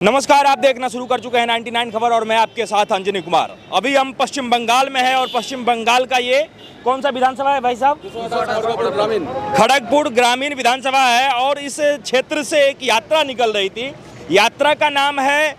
नमस्कार, आप देखना शुरू कर चुके हैं 99 खबर और मैं आपके साथ अंजनी कुमार। अभी हम पश्चिम बंगाल में हैं और पश्चिम बंगाल का ये कौन सा विधानसभा है भाई साहब? खड़गपुर ग्रामीण विधानसभा है और इस क्षेत्र से एक यात्रा निकल रही थी। यात्रा का नाम है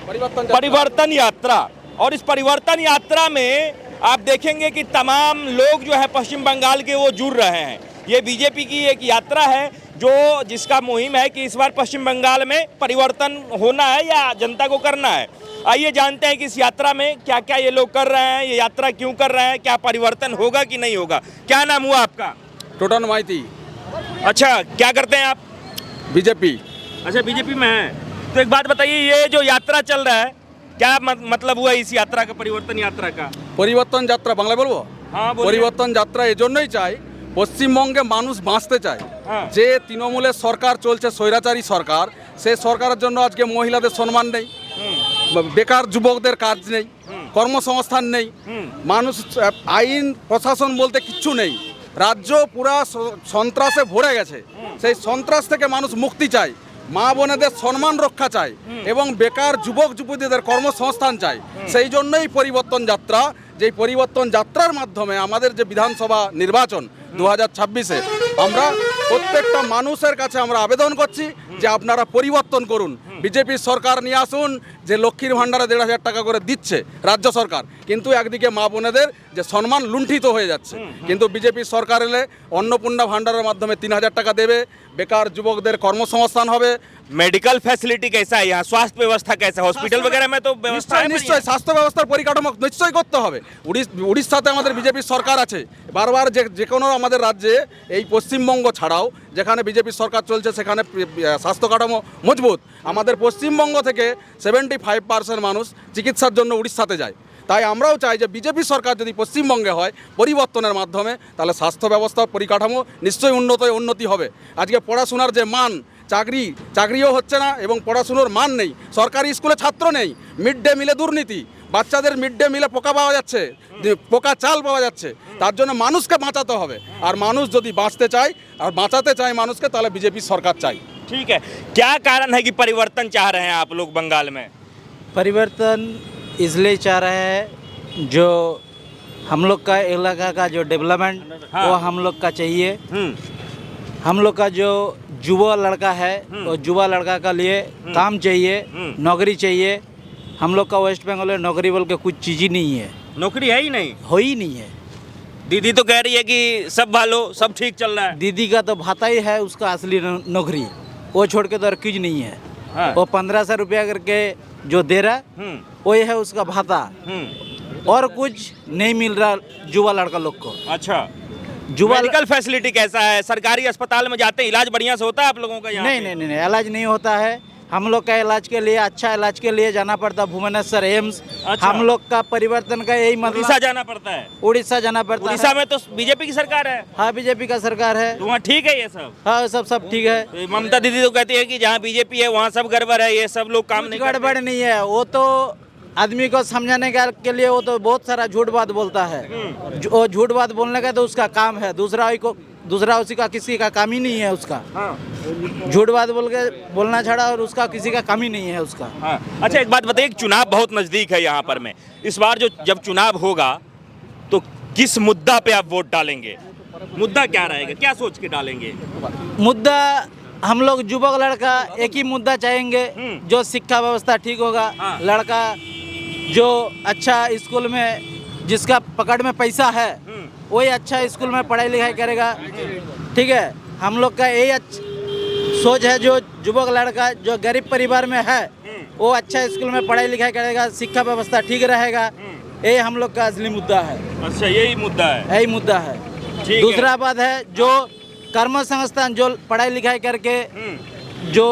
परिवर्तन यात्रा और इस परिवर्तन यात्रा में आप देखेंगे कि तमाम लोग जो है पश्चिम बंगाल के वो जुड़ रहे हैं। ये बीजेपी की एक यात्रा है जो जिसका मुहिम है कि इस बार पश्चिम बंगाल में परिवर्तन होना है या जनता को करना है। आइए जानते हैं कि इस यात्रा में क्या क्या ये लोग कर रहे हैं, ये यात्रा क्यों कर रहे हैं, क्या परिवर्तन होगा कि नहीं होगा। क्या नाम हुआ आपका? टोटन माइती। अच्छा, क्या करते हैं आप? बीजेपी। अच्छा, बीजेपी में है। तो एक बात बताइए, ये जो यात्रा चल रहा है क्या मतलब हुआ इस यात्रा का, परिवर्तन यात्रा का? পরিবর্তন যাত্রা বাংলায় বলবো? हाँ बोलिए। পরিবর্তন যাত্রা এজন্যই চাই, পশ্চিমবঙ্গে মানুষ বাঁচতে চায়। হ্যাঁ। যে তৃণমূলের সরকার চলছে, স্বৈরাচারী সরকার, সেই সরকারের জন্য আজকে মহিলাদের সম্মান নেই, বেকার যুবকদের কাজ নেই, কর্মসংস্থান নেই, মানুষ আইন প্রশাসন বলতে কিচ্ছু নেই। রাজ্য পুরা সন্ত্রাসে ভরে গেছে। সেই সন্ত্রাস থেকে মানুষ মুক্তি চায়, মা বোনেদের সম্মান রক্ষা চায় এবং বেকার যুবক যুবতীদের কর্মসংস্থান চায়। সেই জন্যই পরিবর্তন যাত্রা। যে পরিবর্তন যাত্রার মাধ্যমে আমাদের যে বিধানসভা নির্বাচন 2026-এ আমরা প্রত্যেকটা মানুষের কাছে আমরা আবেদন করছি যে আপনারা পরিবর্তন করুন, বিজেপির সরকার নিয়ে আসুন। যে লক্ষ্মীর ভাণ্ডারে 1,500 টাকা করে দিচ্ছে রাজ্য সরকার, কিন্তু একদিকে মা বোনেদের যে সম্মান লুণ্ঠিত হয়ে যাচ্ছে। কিন্তু বিজেপির সরকার এলে অন্নপূর্ণা ভাণ্ডারের মাধ্যমে 3,000 টাকা দেবে, বেকার যুবকদের কর্মসংস্থান হবে। मेडिकल फैसिलिटी कैसा है यहाँ, स्वास्थ्य व्यवस्था कैसा है? हॉस्पिटल वगैरह में तो व्यवस्था है নিশ্চয়ই স্বাস্থ্য ব্যবস্থার পরিকাঠামো নিশ্চয়ই করতে হবে। উড়িষ্যাতে আমাদের বিজেপির সরকার আছে। বারবার যে কোনো আমাদের রাজ্যে এই পশ্চিমবঙ্গ ছাড়াও যেখানে বিজেপির সরকার চলছে সেখানে স্বাস্থ্য কাঠামো মজবুত। আমাদের পশ্চিমবঙ্গ থেকে 75% মানুষ চিকিৎসার জন্য উড়িষ্যাতে যায়। তাই আমরাও চাই যে বিজেপি সরকার যদি পশ্চিমবঙ্গে হয় পরিবর্তনের মাধ্যমে, তাহলে স্বাস্থ্য ব্যবস্থার পরিকাঠামো নিশ্চয়ই উন্নতি হবে। আজকে পড়াশোনার যে মান, চাকরিও হচ্ছে না এবং পড়াশুনোর মান নেই। সরকারি স্কুলে ছাত্র নেই, মিড ডে মিলে দুর্নীতি, বাচ্চাদের মিড ডে মিলে পোকা পাওয়া যাচ্ছে, পোকা চাল পাওয়া যাচ্ছে। তার জন্য মানুষকে বাঁচাতে হবে। আর মানুষ যদি বাঁচতে চায় আর বাঁচাতে চায় মানুষকে, তাহলে বিজেপি সরকার চাই। ठीक है, क्या कारण है कि परिवर्तन चाह रहे हैं आप लोग बंगाल में? परिवर्तन इसलिए चाह रहे हैं जो हम लोग का इलाका का जो डेवलपमेंट वो हम लोग का चाहिए। हम लोग का जो युवा लड़का है वो युवा लड़का का लिए काम चाहिए, नौकरी चाहिए। हम लोग का वेस्ट बंगाल में नौकरी बोल के कुछ चीज़ ही नहीं है, नौकरी है ही नहीं। हो ही नहीं है। दीदी तो कह रही है कि सब भालो, सब ठीक चल रहा है। दीदी का तो भाता ही है उसका असली नौकरी, वो छोड़ के तो और कुछ नहीं है। हाँ। वो 1500 रुपया करके जो दे रहा वही है उसका भाता, और कुछ नहीं मिल रहा युवा लड़का लोग को। अच्छा, युवा मेडिकल फैसिलिटी कैसा है? सरकारी अस्पताल में जाते हैं, इलाज बढ़िया से होता है आप लोगों का यहाँ नहीं पे? नहीं नहीं नहीं, इलाज नहीं होता है। हम लोग का इलाज के लिए, अच्छा इलाज के लिए जाना पड़ता भुवनेश्वर एम्स। अच्छा। हम लोग का परिवर्तन का यही उड़ीसा मतलब, जाना पड़ता है। उड़ीसा जाना पड़ता उड़ीसा है। में तो बीजेपी की सरकार है, हाँ, बीजेपी का सरकार है। तो वहाँ ठीक है ये सब? हाँ, सब ठीक है। तो ममता दीदी तो कहती है कि जहाँ बीजेपी है वहाँ सब गड़बड़ है, ये सब लोग काम कुछ नहीं गड़बड़ करते। नहीं है। वो तो आदमी को समझाने के लिए वो तो बहुत सारा झूठ बात बोलता है। वो झूठ बात बोलने का तो उसका काम है, दूसरा उसी का किसी का काम ही नहीं है उसका। हाँ। झूठ बात बोल के बोलना छड़ा और उसका किसी का काम ही नहीं है उसका। हाँ। अच्छा, एक बात बताइए, चुनाव बहुत नज़दीक है यहाँ पर में, इस बार जब चुनाव होगा तो किस मुद्दा पे आप वोट डालेंगे? मुद्दा क्या रहेगा, क्या सोच के डालेंगे? मुद्दा हम लोग युवक लड़का एक ही मुद्दा चाहेंगे, जो शिक्षा व्यवस्था ठीक होगा। हाँ। लड़का जो अच्छा स्कूल में, जिसका पकड़ में पैसा है वही अच्छा स्कूल में पढ़ाई लिखाई करेगा। ठीक है, हम लोग का यही सोच है। जो युवक लड़का जो गरीब परिवार में है वो अच्छा स्कूल में पढ़ाई लिखाई करेगा, शिक्षा व्यवस्था ठीक रहेगा। यही हम लोग का असली मुद्दा है। अच्छा, यही मुद्दा है। यही मुद्दा है। ठीक दूसरा बात है जो कर्म संस्थान, जो पढ़ाई लिखाई करके जो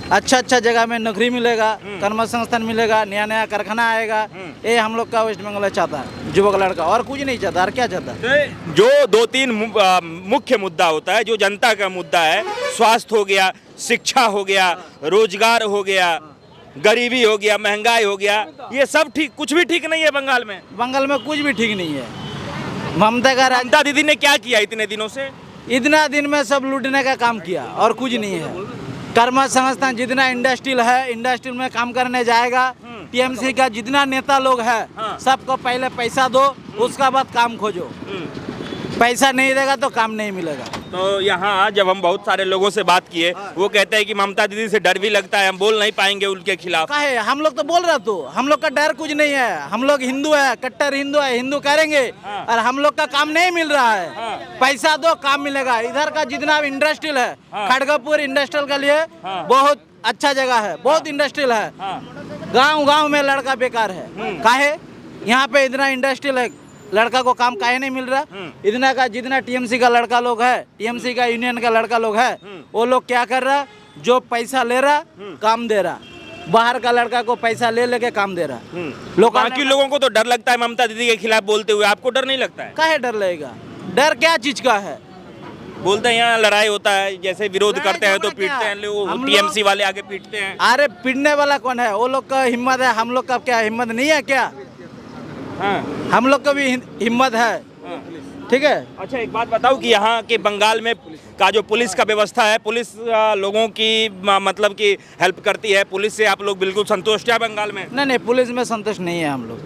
अच्छा जगह में नौकरी मिलेगा, कर्म संस्थान मिलेगा, नया कारखाना आएगा। ये हम लोग का वेस्ट बंगाल चाहता है युवक लड़का, और कुछ नहीं चाहता। और क्या चाहता है? जो 2-3 मुख्य मुद्दा होता है, जो जनता का मुद्दा है, स्वास्थ्य हो गया, शिक्षा हो गया, रोजगार हो गया, गरीबी हो गया, महंगाई हो गया, ये सब ठीक, कुछ भी ठीक नहीं है बंगाल में। बंगाल में कुछ भी ठीक नहीं है। ममता दीदी ने क्या किया इतने दिनों से? इतना दिन में सब लूटने का काम किया और कुछ नहीं है। कर्म संस्थान जितना इंडस्ट्रियल है, इंडस्ट्रियल में काम करने जाएगा। टीएमसी का जितना नेता लोग है सबको पहले पैसा दो, उसका बाद काम खोजो। पैसा नहीं देगा तो काम नहीं मिलेगा। तो यहाँ जब हम बहुत सारे लोगों से बात किए, वो कहते हैं कि ममता दीदी से डर भी लगता है, हम बोल नहीं पाएंगे उनके खिलाफ। काहे हम लोग तो बोल रहे, तो हम लोग का डर कुछ नहीं है। हम लोग हिंदू है, कट्टर हिंदू है, हिंदू करेंगे। और हम लोग का काम नहीं मिल रहा है, पैसा दो काम मिलेगा। इधर का जितना इंडस्ट्रियल है, खड़गपुर इंडस्ट्रियल के लिए बहुत अच्छा जगह है, बहुत इंडस्ट्रियल है। गाँव गाँव में लड़का बेकार है। काहे यहाँ पे इतना इंडस्ट्रियल है, लड़का को काम काहे नहीं मिल रहा। इतना का जितना टीएमसी का लड़का लोग है, टीएमसी का यूनियन का लड़का लोग है, वो लोग क्या कर रहा, जो पैसा ले रहा काम दे रहा। बाहर का लड़का को पैसा ले लेके काम दे रहा। बाकी लोगों को तो डर लगता है ममता दीदी के खिलाफ बोलते हुए, आपको डर नहीं लगता है? काहे डर लगेगा? डर क्या चीज का है? बोलते हैं यहाँ लड़ाई होता है, जैसे विरोध करते हैं तो झगड़ा क्या? पीटते हैं लोग, हम टीएमसी वाले आगे पीटते हैं। अरे पीटने वाला कौन है? वो लोग का हिम्मत है, हम लोग का क्या हिम्मत नहीं है क्या? हाँ। हम लोग का भी हिम्मत है, ठीक है। अच्छा एक बात बताओ कि यहाँ के बंगाल में का जो पुलिस का व्यवस्था है, पुलिस लोगों की मतलब कि हेल्प करती है, पुलिस से आप लोग बिल्कुल संतुष्ट है बंगाल में? नहीं, पुलिस में संतुष्ट नहीं है हम लोग।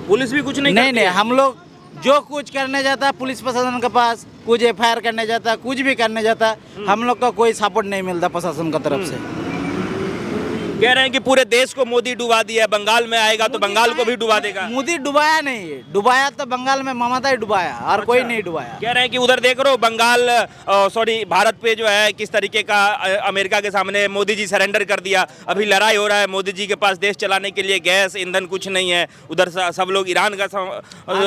पुलिस भी कुछ नहीं नहीं करती नहीं, है? हम लोग जो कुछ करने जाता है पुलिस प्रशासन के पास, कुछ एफआईआर करने जाता है, कुछ भी करने जाता है, हम लोग का कोई सपोर्ट नहीं मिलता प्रशासन की तरफ से। कह रहे हैं कि पूरे देश को मोदी डुबा दिया है, बंगाल में आएगा तो बंगाल को भी डुबा देगा। मोदी डुबाया नहीं है, डुबाया तो बंगाल में ममता ही डुबाया, और कोई नहीं डुबाया। कह रहे हैं कि उधर देख रहे हो बंगाल सॉरी भारत पे जो है किस तरीके का अमेरिका के सामने मोदी जी सरेंडर कर दिया। अभी लड़ाई हो रहा है, मोदी जी के पास देश चलाने के लिए गैस ईंधन कुछ नहीं है। उधर सब लोग ईरान का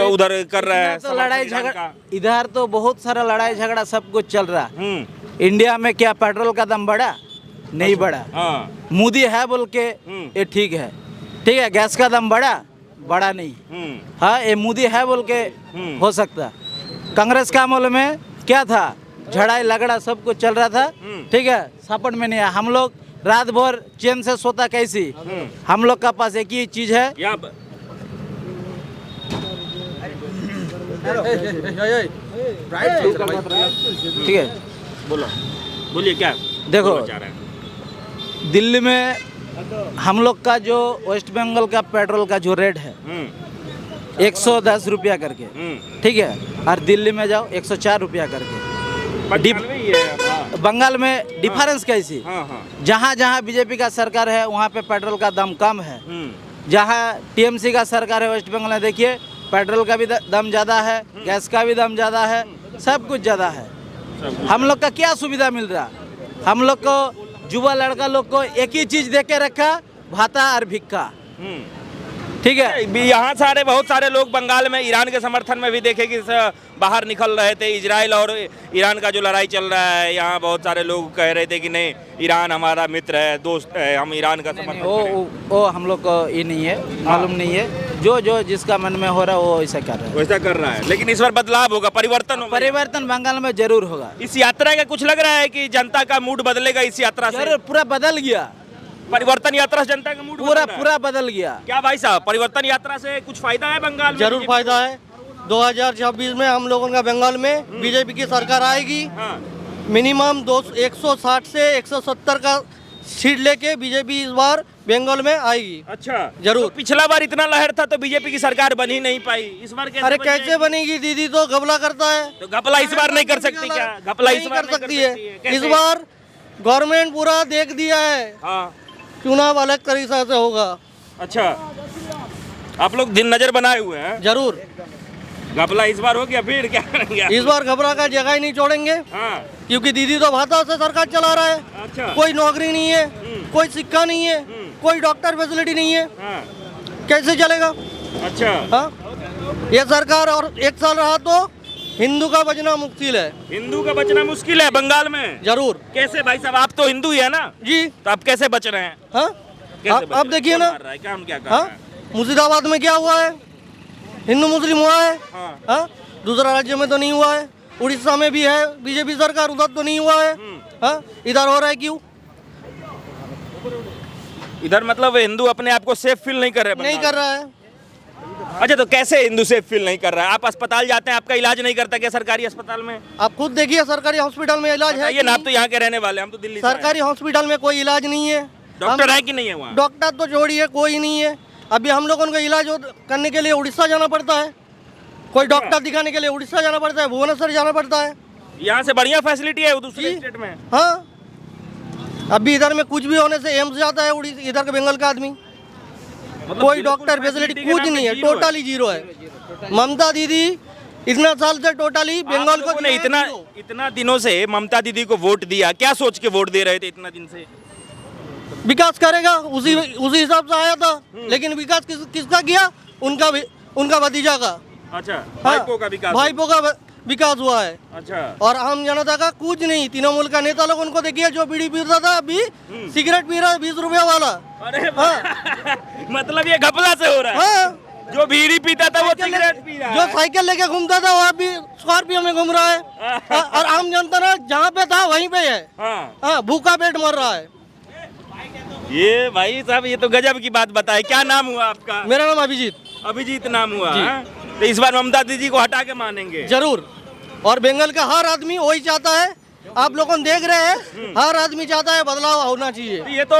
उधर कर रहे हैं तो लड़ाई ईरान झगड़ा, का। इधर तो बहुत सारा लड़ाई झगड़ा सब कुछ चल रहा है। इंडिया में क्या पेट्रोल का दाम बढ़ा? नहीं बढ़ा। हाँ। मोदी है बोल के ये ठीक है, ठीक है। गैस का दाम बढ़ा नहीं। हाँ, ये मोदी है बोल के हो सकता। कांग्रेस का अमल में क्या था, झड़ाई लगड़ा सब कुछ चल रहा था, ठीक है। सपोर्ट में नहीं है। हम लोग रात भर चैन से सोता कैसी? हम लोग का पास एक ही चीज है, ठीक है। बोलिए क्या देखो, बोलना चाह रहे हैं? दिल्ली में हम लोग का जो वेस्ट बंगाल का पेट्रोल का जो रेट है 110 रुपया करके, ठीक है। और दिल्ली में जाओ 104 रुपया करके। बंगाल में डिफरेंस कैसी? जहाँ जहाँ बीजेपी का सरकार है वहाँ पे पेट्रोल का दाम कम है। जहाँ टीएमसी का सरकार है वेस्ट बंगाल में देखिए पेट्रोल का भी दाम ज़्यादा है, गैस का भी दाम ज़्यादा है, सब कुछ ज़्यादा है। हम लोग का क्या सुविधा मिल रहा? हम लोग को युवा लड़का लोग को एक ही चीज दे के रखा, भाता और भिक्का, ठीक है। यहाँ सारे बहुत सारे लोग बंगाल में ईरान के समर्थन में भी देखे कि बाहर निकल रहे थे। इजराइल और ईरान का जो लड़ाई चल रहा है, यहाँ बहुत सारे लोग कह रहे थे कि नहीं ईरान हमारा मित्र है, दोस्त है, हम ईरान का समर्थन करें। वो हम लोग को ये नहीं है, मालूम नहीं है। जो जिसका मन में हो रहा है वो ऐसा कर रहा है, वैसा कर रहा है। लेकिन इस बार बदलाव होगा, परिवर्तन होगा। परिवर्तन बंगाल में जरूर होगा। इस यात्रा का कुछ लग रहा है कि जनता का मूड बदलेगा इस यात्रा से? जरूर, पूरा बदल गया। परिवर्तन यात्रा से जनता का मूड पूरा बदल गया। क्या भाई साहब, परिवर्तन यात्रा से कुछ फायदा है बंगाल में? जरूर फायदा है। 2026 में हम लोगों का बंगाल में बीजेपी की सरकार आएगी। मिनिमम 160 से 170 का सीट लेके बीजेपी इस बार बंगाल में आएगी। अच्छा, जरूर। तो पिछला बार इतना लहर था तो बीजेपी की सरकार बन ही नहीं पाई, इस बार कैसे अरे बन कैसे जाएगी? बनेगी? दीदी तो घपला करता है। तो घपला इस बार नहीं कर सकती क्या? घपला इस नहीं बार कर सकती है। कैसे? इस बार गवर्नमेंट पूरा देख दिया है, हाँ। चुनाव अलग तरीके से होगा। अच्छा, आप लोग दिन नजर बनाए हुए हैं। जरूर घपला इस बार हो गया, फिर क्या करेंगे? इस बार घबरा का जगह ही नहीं छोड़ेंगे, हाँ। क्योंकि दीदी तो भाता से सरकार चला रहा है। अच्छा। कोई नौकरी नहीं है, कोई सिक्का नहीं है, कोई डॉक्टर फैसिलिटी नहीं है, हाँ। कैसे चलेगा? अच्छा। हाँ, ये सरकार और एक साल रहा तो हिंदू का बचना मुश्किल है। हिंदू का बचना मुश्किल है बंगाल में? जरूर। कैसे भाई साहब, आप तो हिंदू ही है ना? जी। तो आप कैसे बच रहे हैं? हाँ, आप देखिए ना, क्या हम क्या कर हाँ, रहे हैं? मुर्शिदाबाद में क्या हुआ है? हिंदू मुस्लिम हुआ है। हाँ। हाँ, दूसरा राज्य में तो नहीं हुआ है। उड़ीसा में भी है बीजेपी सरकार, उधर तो नहीं हुआ है। हाँ, इधर हो रहा है क्यों? इधर मतलब हिंदू अपने आप को सेफ फील नहीं कर रहे? नहीं कर रहा है। अच्छा, तो कैसे हिंदू सेफ फील नहीं कर रहा है? आप अस्पताल जाते हैं, आपका इलाज नहीं करता क्या सरकारी अस्पताल में? आप खुद देखिए सरकारी हॉस्पिटल में इलाज है ये ना, आप तो यहाँ के रहने वाले हैं, हम तो दिल्ली से आए हैं। सरकारी हॉस्पिटल में कोई इलाज नहीं है। डॉक्टर है कि नहीं है वहाँ? डॉक्टर तो छोड़िए, कोई नहीं है। अभी हम लोगों को इलाज करने के लिए उड़ीसा जाना पड़ता है, कोई डॉक्टर दिखाने के लिए उड़ीसा जाना पड़ता है, भुवनेश्वर जाना पड़ता है। यहाँ से बढ़िया फैसिलिटी है दूसरे जी। स्टेट में? हाँ, अभी इधर में कुछ भी होने से एम्स जाता है इधर के बंगाल का आदमी। मतलब कोई बिल्कुल डॉक्टर फैसिलिटी facility के कुछ नाम पे नहीं है, जीरो है। टोटली जीरो है। ममता दीदी इतना साल से टोटली बंगाल आप को लोगों ने दिया है इतना जीरो। इतना दिनों से ममता दीदी को वोट दिया, क्या सोच के वोट दे रहे थे इतना दिन से? विकास करेगा उसी हिसाब से आया था, लेकिन विकास किसका किया? उनका भतीजा का। अच्छा, हाँ, भाईपो का विकास। भाईपो का विकास हुआ है। अच्छा, और आम जनता का कुछ नहीं। तृणमूल का नेता लोग उनको देखिए, जो बीड़ी पीता था अभी सिगरेट पी रहा है 20 रुपया वाला। अरे मतलब ये घपला से हो रहा है। हाँ, जो बीड़ी पीता था वो सिगरेट पी रहा जो है। साइकिल लेके घूमता था वो अभी स्कॉर्पियो में घूम रहा है। और आम जनता ना जहाँ पे था वहीं पे है। हाँ, हाँ, भूखा पेट मर रहा है। ये भाई साहब, ये तो गजब की बात बताए। क्या नाम हुआ आपका? मेरा नाम अभिजीत। अभिजीत नाम हुआ। हाँ? तो इस बार ममता दीदी को हटा के मानेंगे? जरूर। और बंगाल का हर आदमी वही चाहता है। आप लोगों देख रहे हैं, हर आदमी चाहता है बदलाव होना चाहिए। ये तो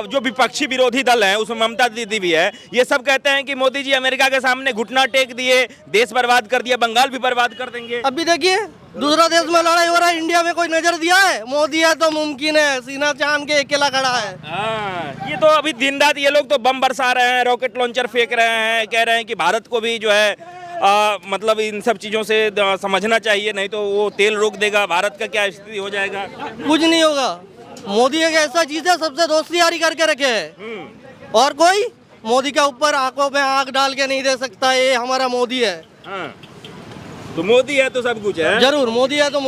जो विपक्षी विरोधी दल है उसमें ममता दीदी भी है, ये सब कहते हैं कि मोदी जी अमेरिका के सामने घुटना टेक दिए, देश बर्बाद कर दिया, बंगाल भी बर्बाद कर देंगे। अभी देखिए दूसरा देश में लड़ाई हो रहा है, इंडिया में कोई नजर दिया है? मोदी है तो मुमकिन है, सीना चांद के अकेला खड़ा है। हाँ, ये तो अभी दिन रात ये लोग तो बम बरसा रहे हैं, रॉकेट लॉन्चर फेंक रहे हैं, कह रहे हैं कि भारत को भी जो है मतलब इन सब चीज़ों से समझना चाहिए, नहीं तो वो तेल रोक देगा, भारत का क्या स्थिति हो जाएगा। कुछ नहीं होगा। मोदी एक ऐसा चीज है, सबसे दोस्ती यारी करके रखे है, और कोई मोदी के ऊपर आंखों में आंख डाल के नहीं दे सकता। ये हमारा मोदी है। हाँ, तो मोदी है तो सब कुछ है। जरूर, मोदी है तो